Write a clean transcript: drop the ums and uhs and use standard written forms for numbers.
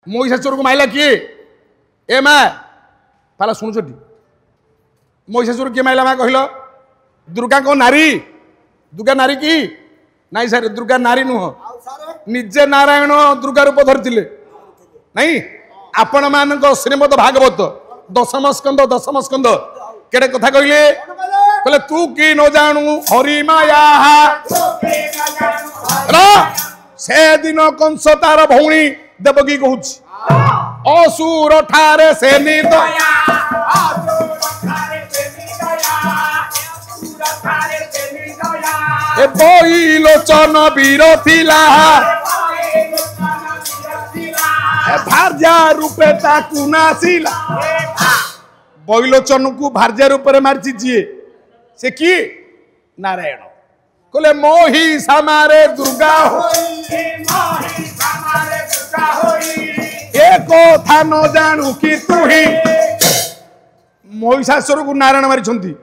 महिषासुर को माइला किए ए माँ पाला शुणुच महिषासुर किए माइला माँ कहल दुर्गा को नारी दुर्गा नारी की नाई सर दुर्गा नारी नुह निजे नारायण दुर्गा रूप धरते नहीं आपण मान श्रीमद भागवत दशम स्कंद केड़े कथा कहले कहले तू की न जानू हरि माया से दिन कंस तार भौणी देवकी कहूँ असुर ठारे से निर्दया बई लोचन वीर थिला भार्या रूपे ताकू नासिला बईलोचन को भार्या रूप मारची जी से कि नारायण कहले मोही सामारे दुर्गा एक था न जानू कि तू ही महिषासुर को नारायण मारी